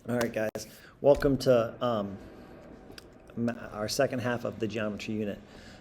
All right, guys. Welcome to our second half of the geometry unit.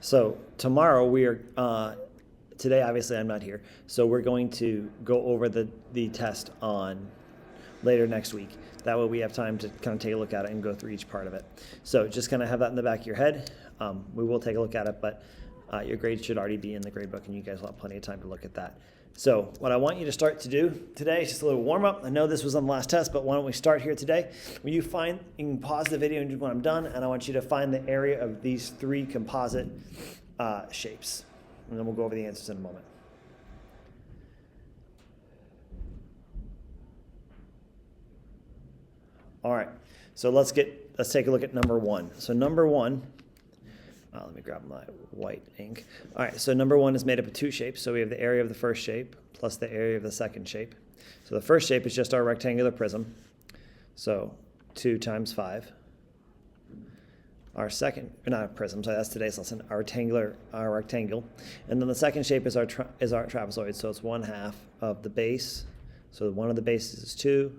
So tomorrow we are, today obviously I'm not here, so we're going to go over the test on later next week. That way we have time to kind of take a look at it and go through each part of it. So just kind of have that in the back of your head. We will take a look at it, but your grades should already be in the grade book and you guys will have plenty of time to look at that. So what I want you to start to do today is just a little warm up. I know this was on the last test, but why don't we start here today? When you can pause the video when I'm done, and I want you to find the area of these three composite shapes. And then we'll go over the answers in a moment. All right, so let's take a look at number one. So number one, let me grab my white ink. All right, so number one is made up of two shapes. So we have the area of the first shape plus the area of the second shape. So the first shape is just our rectangular prism. So 2 times 5. Our second, not a prism, sorry, that's today's lesson, our rectangle. And then the second shape is our trapezoid. So it's 1/2 of the base. So one of the bases is 2,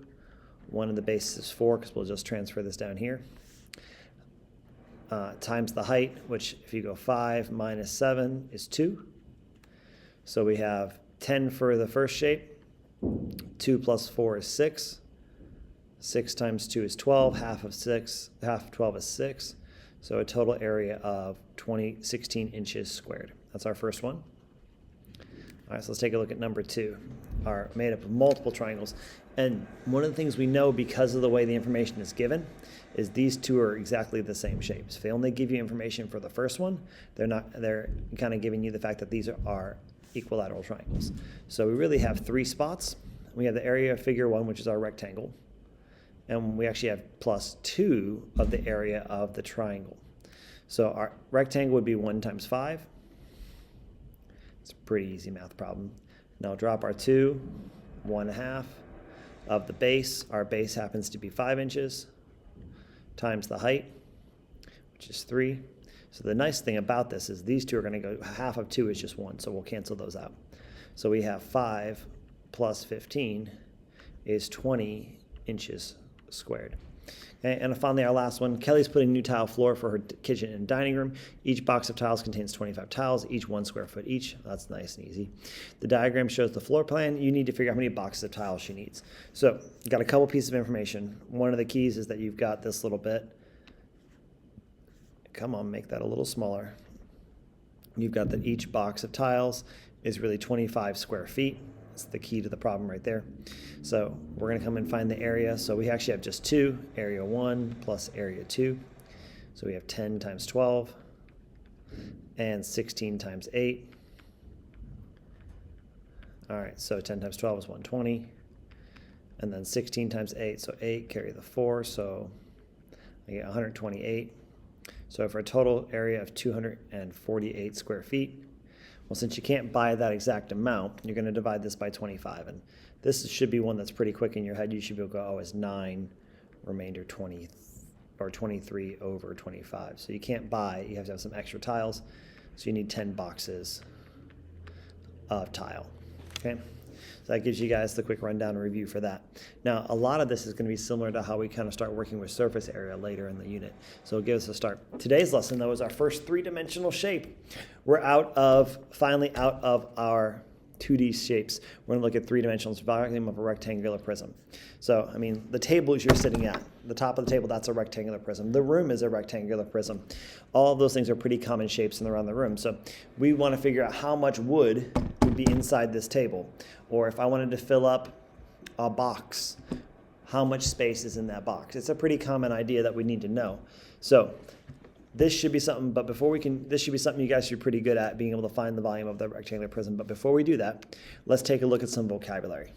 one of the bases is 4, because we'll just transfer this down here. Times the height, which if you go 5 minus 7 is 2. So we have 10 for the first shape. 2 plus 4 is 6. 6 times 2 is 12. Half of 12 is 6. So a total area of 16 inches squared. That's our first one. All right, so let's take a look at number two. Are made up of multiple triangles. And one of the things we know because of the way the information is given is these two are exactly the same shapes. If they only give you information for the first one, they're kind of giving you the fact that these are equilateral triangles. So we really have 3 spots. We have the area of figure 1, which is our rectangle. And we actually have plus 2 of the area of the triangle. So our rectangle would be 1 times 5. It's a pretty easy math problem. Now drop our 2, 1/2 of the base. Our base happens to be 5 inches times the height, which is 3. So the nice thing about this is these two are going to go, half of 2 is just 1, so we'll cancel those out. So we have 5 plus 15 is 20 inches squared. Okay, and finally our last one, Kelly's putting new tile floor for her kitchen and dining room. Each box of tiles contains 25 tiles, each 1 square foot each. That's nice and easy. The diagram shows the floor plan. You need to figure out how many boxes of tiles she needs. So you've got a couple pieces of information. One of the keys is that you've got this little bit. Come on, make that a little smaller. You've got that each box of tiles is really 25 square feet. That's the key to the problem right there. So we're going to come and find the area. So we actually have just 2, area 1 plus area 2. So we have 10 times 12 and 16 times 8. All right, so 10 times 12 is 120. And then 16 times 8, so 8 carry the 4, so I get 128. So for a total area of 248 square feet. Well, since you can't buy that exact amount, you're going to divide this by 25. And this should be one that's pretty quick in your head. You should be able to go, oh, it's 9, remainder 20, or 23 over 25. So you can't buy, you have to have some extra tiles. So you need 10 boxes of tile. Okay? So that gives you guys the quick rundown and review for that. Now, a lot of this is going to be similar to how we kind of start working with surface area later in the unit. So it'll give us a start. Today's lesson, though, is our first 3-dimensional shape. We're finally out of our 2D shapes. We're going to look at 3 dimensional volume of a rectangular prism. So, I mean, the tables you're sitting at, the top of the table, that's a rectangular prism. The room is a rectangular prism. All of those things are pretty common shapes around the room. So we want to figure out how much wood would be inside this table. Or if I wanted to fill up a box, how much space is in that box? It's a pretty common idea that we need to know. So this should be something, but this should be something you guys should be pretty good at, being able to find the volume of the rectangular prism. But before we do that, let's take a look at some vocabulary.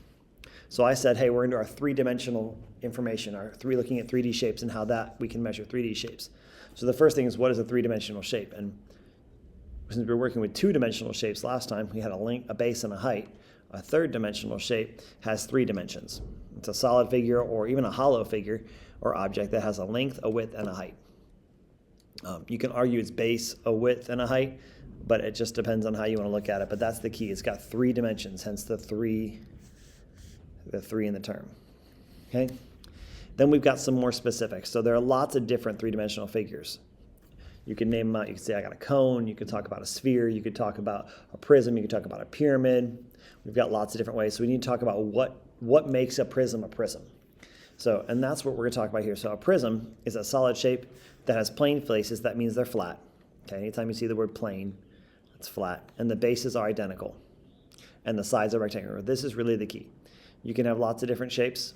So I said, hey, we're into our 3-dimensional information, looking at 3D shapes and how that we can measure 3D shapes. So the first thing is, what is a 3-dimensional shape? And since we were working with 2-dimensional shapes last time, we had a base and a height. A 3rd-dimensional shape has 3 dimensions. It's a solid figure or even a hollow figure or object that has a length, a width, and a height. You can argue it's base, a width, and a height, but it just depends on how you want to look at it. But that's the key. It's got 3 dimensions, hence the three in the term. Okay? Then we've got some more specifics. So there are lots of different three-dimensional figures. You can name them out. You can say, I got a cone. You could talk about a sphere. You could talk about a prism. You could talk about a pyramid. We've got lots of different ways. So we need to talk about what makes a prism a prism. So, and that's what we're going to talk about here. So a prism is a solid shape that has plane faces. That means they're flat. Okay, anytime you see the word plane, it's flat. And the bases are identical. And the sides are rectangular. This is really the key. You can have lots of different shapes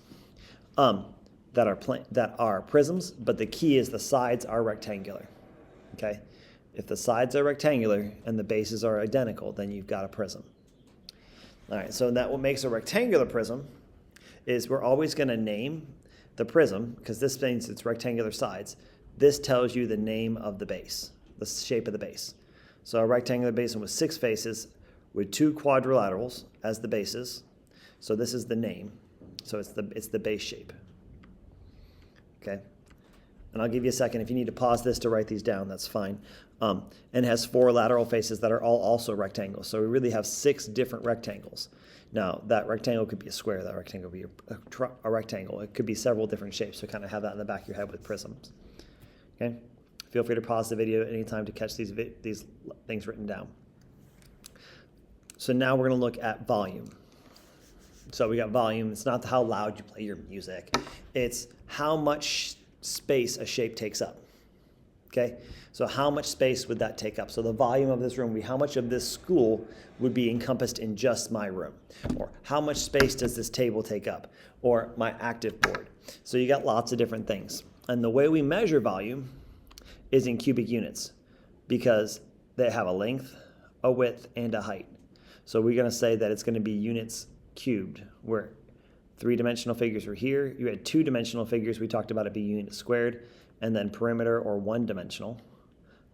that are prisms, but the key is the sides are rectangular. Okay, if the sides are rectangular and the bases are identical, then you've got a prism. All right, so that what makes a rectangular prism is we're always going to name the prism, because this means it's rectangular sides. This tells you the name of the base, the shape of the base. So a rectangular basin with 6 faces with 2 quadrilaterals as the bases. So this is the name. So it's the base shape. Okay. And I'll give you a second. If you need to pause this to write these down, that's fine. And has 4 lateral faces that are all also rectangles. So we really have 6 different rectangles. Now, that rectangle could be a square. That rectangle could be a rectangle. It could be several different shapes. So kind of have that in the back of your head with prisms. Okay? Feel free to pause the video at any time to catch these things written down. So now we're going to look at volume. So we got volume. It's not how loud you play your music. It's how much space a shape takes up. Okay? So how much space would that take up? So the volume of this room would be how much of this school would be encompassed in just my room? Or how much space does this table take up? Or my active board? So you got lots of different things. And the way we measure volume is in cubic units, because they have a length, a width, and a height. So we're going to say that it's going to be units cubed, where 3-dimensional figures were here. You had 2-dimensional figures. We talked about it being units squared. And then perimeter, or 1-dimensional,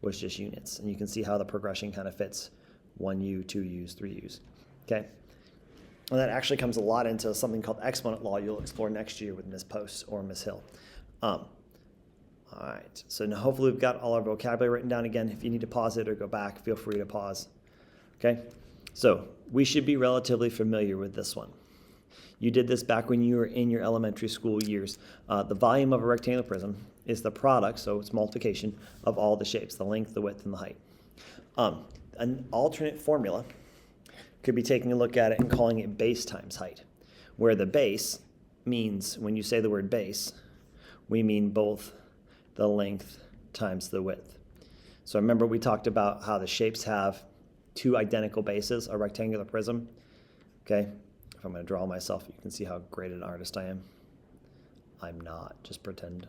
was just units. And you can see how the progression kind of fits. 1U, 2Us, 3Us. Okay? And that actually comes a lot into something called exponent law you'll explore next year with Ms. Post or Ms. Hill. All right, so now hopefully we've got all our vocabulary written down again. If you need to pause it or go back, feel free to pause. Okay? So we should be relatively familiar with this one. You did this back when you were in your elementary school years. The volume of a rectangular prism is the product, so it's multiplication, of all the shapes, the length, the width, and the height. An alternate formula could be taking a look at it and calling it base times height, where the base means, when you say the word base, we mean both the length times the width. So remember we talked about how the shapes have 2 identical bases, a rectangular prism. Okay, if I'm going to draw myself, you can see how great an artist I am. I'm not, just pretend.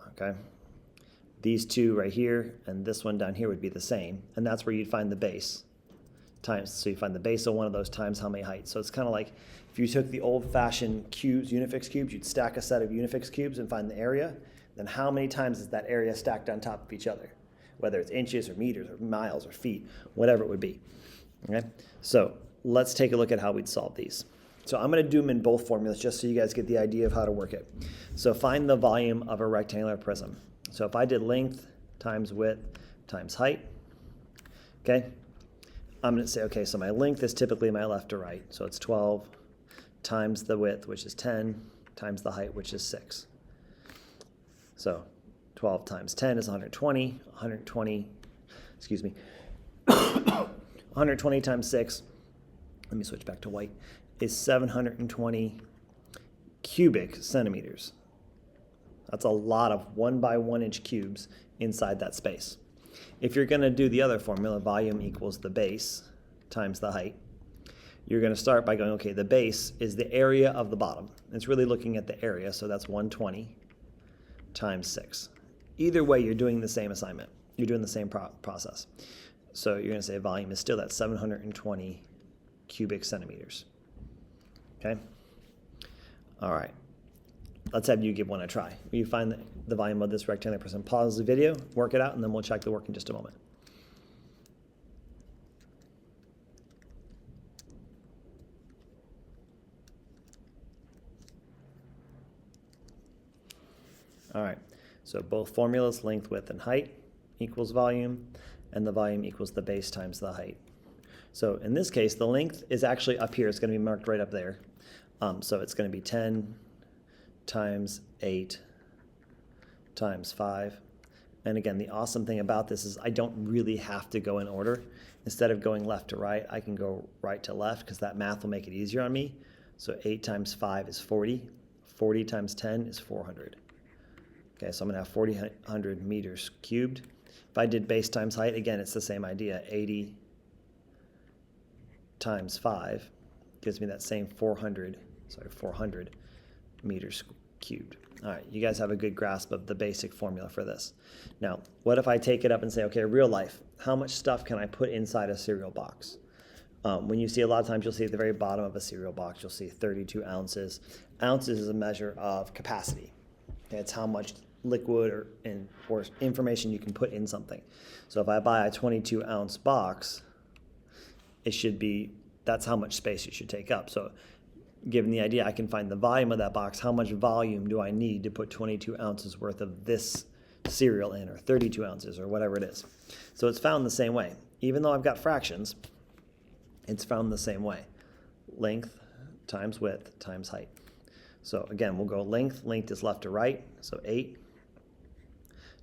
Okay, these 2 right here and this one down here would be the same, and that's where you'd find the base times. So you find the base of one of those times how many heights. So it's kind of like if you took the old-fashioned cubes, Unifix cubes, you'd stack a set of Unifix cubes and find the area. Then how many times is that area stacked on top of each other? Whether it's inches or meters or miles or feet, whatever it would be. Okay, so let's take a look at how we'd solve these. So I'm going to do them in both formulas just so you guys get the idea of how to work it. So find the volume of a rectangular prism. So if I did length times width times height, okay, I'm going to say, okay, so my length is typically my left to right. So it's 12 times the width, which is 10, times the height, which is 6. So 12 times 10 is 120, 120 times 6, let me switch back to white, is 720 cubic centimeters. That's a lot of 1 by 1 inch cubes inside that space. If you're going to do the other formula, volume equals the base times the height, you're going to start by going, okay, the base is the area of the bottom. It's really looking at the area, so that's 120 times 6. Either way, you're doing the same assignment. You're doing the same process. So you're going to say volume is still that 720 cubic centimeters. Okay? All right. Let's have you give one a try. You find the volume of this rectangular prism. Pause the video, work it out, and then we'll check the work in just a moment. All right, so both formulas, length, width, and height equals volume, and the volume equals the base times the height. So in this case, the length is actually up here. It's going to be marked right up there. So it's going to be 10 times 8 times 5. And again, the awesome thing about this is I don't really have to go in order. Instead of going left to right, I can go right to left because that math will make it easier on me. So 8 times 5 is 40. 40 times 10 is 400. Okay, so I'm going to have 400 meters cubed. If I did base times height, again, it's the same idea. 80 times 5 gives me that same 400 meters cubed. All right, you guys have a good grasp of the basic formula for this. Now, what if I take it up and say, okay, real life, how much stuff can I put inside a cereal box? When you see, a lot of times you'll see at the very bottom of a cereal box, you'll see 32 ounces. Ounces is a measure of capacity. It's how much liquid or information you can put in something. So if I buy a 22 ounce box, that's how much space it should take up. So given the idea, I can find the volume of that box. How much volume do I need to put 22 ounces worth of this cereal in, or 32 ounces, or whatever it is? So it's found the same way. Even though I've got fractions, it's found the same way. Length times width times height. So again, we'll go length. Length is left to right, so 8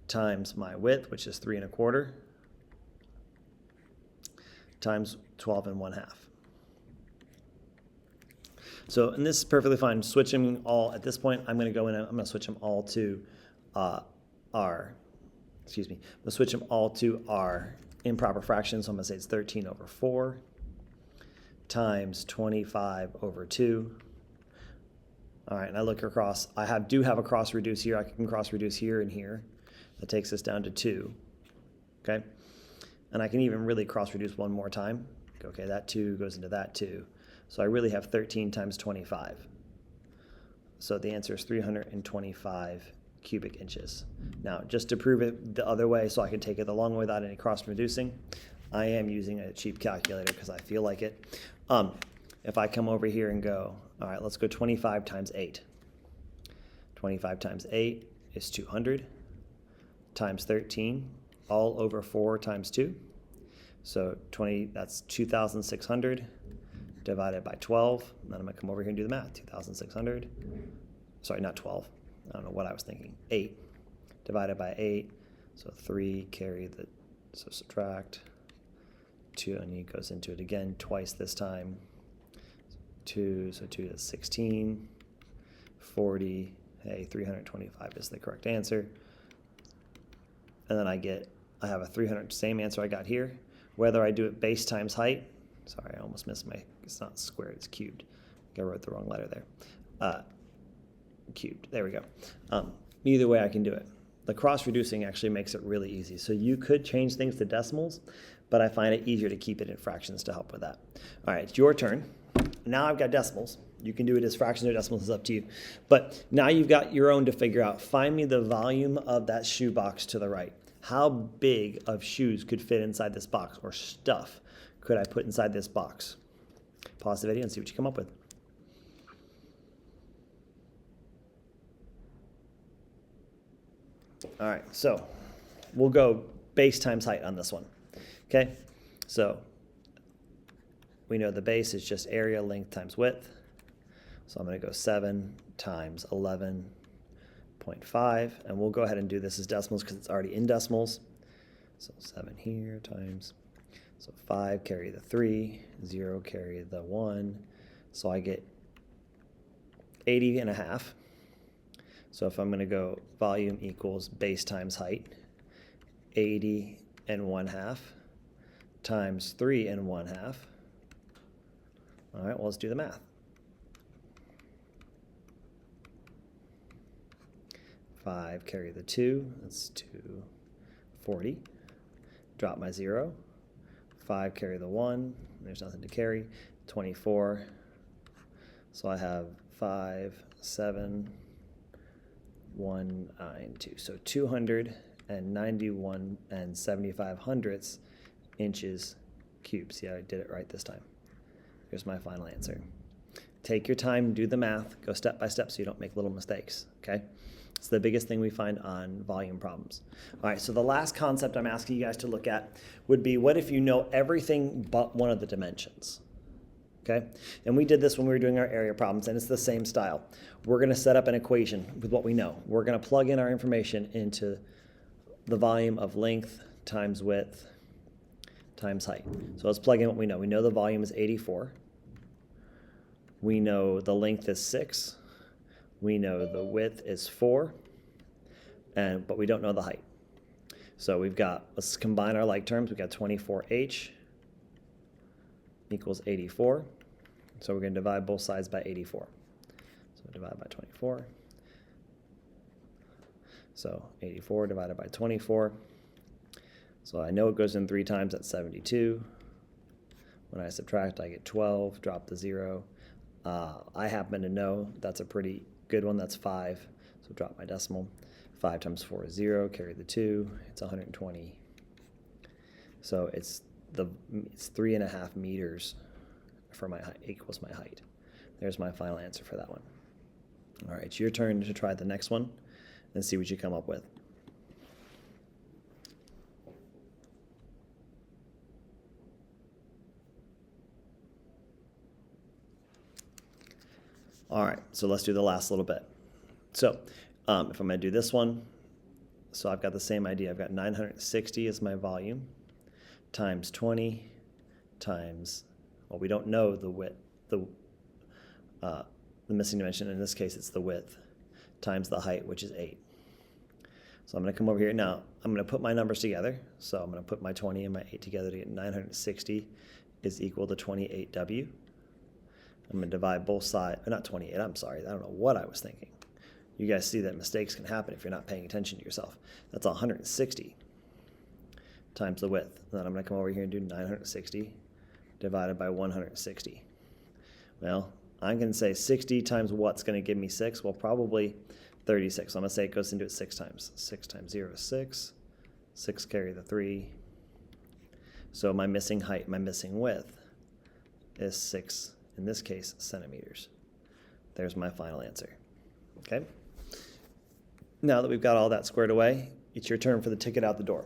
times my width, which is 3 1/4, times 12 1/2. So, and this is perfectly fine. Switching all, at this point, I'm going to go in and I'm going to switch them all to I'm going to switch them all to our improper fractions. So I'm going to say it's 13/4 times 25/2. All right, and I look across. I do have a cross reduce here. I can cross reduce here and here. That takes us down to 2. Okay, and I can even really cross reduce one more time. Okay, that 2 goes into that 2. So I really have 13 times 25. So the answer is 325 cubic inches. Now, just to prove it the other way, so I can take it the long way without any cross reducing, I am using a cheap calculator because I feel like it. If I come over here and go, all right, let's go 25 times 8. 25 times 8 is 200 times 13, all over 4 times 2. So that's 2,600 divided by 12. And then I'm going to come over here and do the math. 2,600. Sorry, not 12. I don't know what I was thinking. 8 divided by 8. So 3 so subtract. 2, and he goes into it again twice this time. 2, so 2 is 16. 40. Hey, 325 is the correct answer. And then I have a 300, same answer I got here. Whether I do it base times height, sorry, I almost missed it's not squared, it's cubed. I wrote the wrong letter there. Cubed, there we go. Either way I can do it. The cross reducing actually makes it really easy. So you could change things to decimals, but I find it easier to keep it in fractions to help with that. All right, it's your turn. Now I've got decimals. You can do it as fractions or decimals, it's up to you. But now you've got your own to figure out. Find me the volume of that shoe box to the right. How big of shoes could fit inside this box, or stuff could I put inside this box? Pause the video and see what you come up with. All right, so we'll go base times height on this one. Okay, so we know the base is just area, length times width. So I'm going to go 7 times 11.5, and we'll go ahead and do this as decimals because it's already in decimals. So 7 here times, so 5 carry the 3, 0 carry the 1, so I get 80.5. So if I'm going to go volume equals base times height, 80.5 times 3.5. All right, well, let's do the math. 5 carry the 2, that's 240. Drop my 0. 5 carry the 1, there's nothing to carry. 24. So I have 5, 7, 1, 9, 2. So 291 75 inches cubed. See, I did it right this time. Here's my final answer. Take your time, do the math, go step by step so you don't make little mistakes, okay? It's the biggest thing we find on volume problems. All right, so the last concept I'm asking you guys to look at would be, what if you know everything but one of the dimensions? okay? And we did this when we were doing our area problems, and it's the same style. We're gonna set up an equation with what we know. We're gonna plug in our information into the volume of length times width times height. So let's plug in what we know. We know the volume is 84. We know the length is 6. We know the width is 4, but we don't know the height. So let's combine our like terms. We've got 24h equals 84. So we're going to divide both sides by 84. So divide by 24. So 84 divided by 24. So I know it goes in 3 times, that's 72. When I subtract, I get 12, drop the 0. I happen to know that's a pretty good one, that's 5. So drop my decimal. 5 times 4 is 0, carry the 2, it's 120. So it's 3.5 meters for my height, equals my height. There's my final answer for that one. All right, it's your turn to try the next one and see what you come up with. All right, so let's do the last little bit. So if I'm going to do this one, so I've got the same idea. I've got 960 as my volume times 20 times, well, we don't know the width, the missing dimension. In this case, it's the width times the height, which is 8. So I'm going to come over here. Now, I'm going to put my numbers together. So I'm going to put my 20 and my 8 together to get 960 is equal to 28W. I'm going to divide both sides, not 28, I'm sorry. I don't know what I was thinking. You guys see that mistakes can happen if you're not paying attention to yourself. That's 160 times the width. And then I'm going to come over here and do 960 divided by 160. Well, I'm going to say 60 times what's going to give me 6? Well, probably 36. So I'm going to say it goes into it 6 times. 6 times 0 is 6. 6 carry the 3. So my missing height, my missing width is 6, in this case, centimeters. There's my final answer. Okay? Now that we've got all that squared away, it's your turn for the ticket out the door.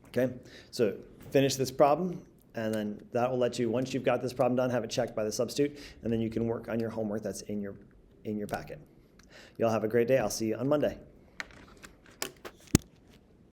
Okay? So finish this problem, and then that will let you, once you've got this problem done, have it checked by the substitute, and then you can work on your homework that's in your packet. Y'all have a great day. I'll see you on Monday.